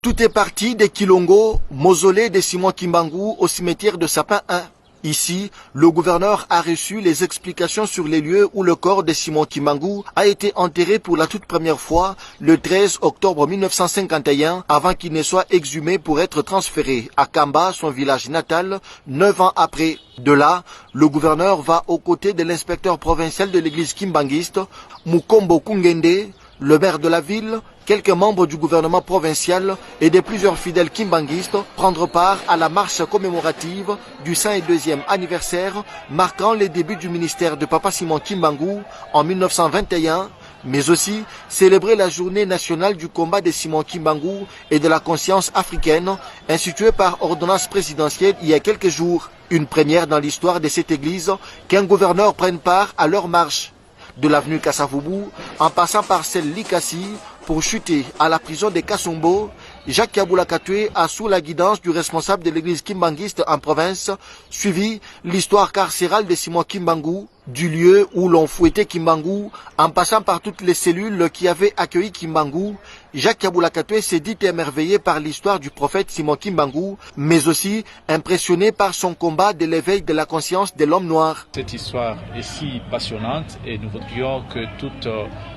Tout est parti de Kilongo, mausolée de Simon Kimbangu au cimetière de Sapin 1. Ici, le gouverneur a reçu les explications sur les lieux où le corps de Simon Kimbangu a été enterré pour la toute première fois le 13 octobre 1951 avant qu'il ne soit exhumé pour être transféré à Kamba, son village natal, 9 ans après. De là, le gouverneur va aux côtés de l'inspecteur provincial de l'église kimbanguiste, Mukombo Kungende, le maire de la ville, quelques membres du gouvernement provincial et de plusieurs fidèles kimbanguistes prendre part à la marche commémorative du 102e anniversaire marquant les débuts du ministère de Papa Simon Kimbangu en 1921, mais aussi célébrer la journée nationale du combat de Simon Kimbangu et de la conscience africaine instituée par ordonnance présidentielle il y a quelques jours. Une première dans l'histoire de cette église qu'un gouverneur prenne part à leur marche. De l'avenue Kassavubu, en passant par celle Likasi, pour chuter à la prison de Kasumbo, Jacques Kaboula Katoué a, sous la guidance du responsable de l'église kimbanguiste en province, suivi l'histoire carcérale de Simon Kimbangu, du lieu où l'on fouettait Kimbangu, en passant par toutes les cellules qui avaient accueilli Kimbangu. Jacques Kaboula Katoué s'est dit émerveillé par l'histoire du prophète Simon Kimbangu, mais aussi impressionné par son combat de l'éveil de la conscience de l'homme noir. Cette histoire est si passionnante et nous voudrions que toute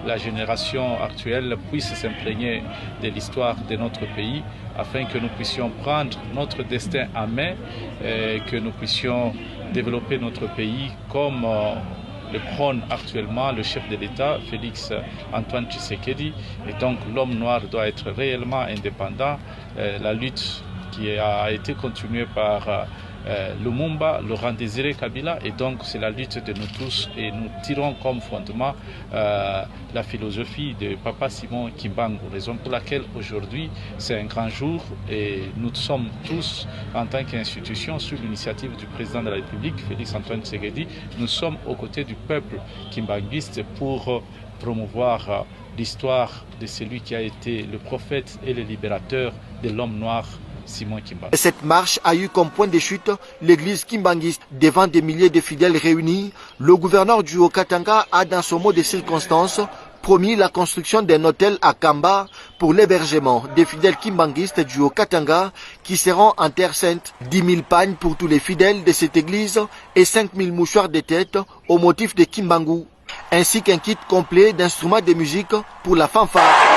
la génération actuelle puisse s'imprégner de l'histoire de notre pays afin que nous puissions prendre notre destin en main et que nous puissions développer notre pays comme le prône actuellement le chef de l'État, Félix Antoine Tshisekedi. Et donc l'homme noir doit être réellement indépendant. La lutte qui a été continuée par Lumumba, Laurent Désiré Kabila, et donc c'est la lutte de nous tous et nous tirons comme fondement la philosophie de Papa Simon Kimbangu, raison pour laquelle aujourd'hui c'est un grand jour et nous sommes tous en tant qu'institution sous l'initiative du président de la République, Félix Antoine Tshisekedi, nous sommes aux côtés du peuple kimbanguiste pour promouvoir l'histoire de celui qui a été le prophète et le libérateur de l'homme noir, Simon Kimbangu. Cette marche a eu comme point de chute l'église kimbanguiste. Devant des milliers de fidèles réunis, le gouverneur du Haut-Katanga a, dans son mot de circonstance, promis la construction d'un hôtel à Kamba pour l'hébergement des fidèles kimbanguistes du Haut-Katanga qui seront en terre sainte. 10 000 pagnes pour tous les fidèles de cette église et 5 000 mouchoirs de tête au motif de Kimbangu, ainsi qu'un kit complet d'instruments de musique pour la fanfare.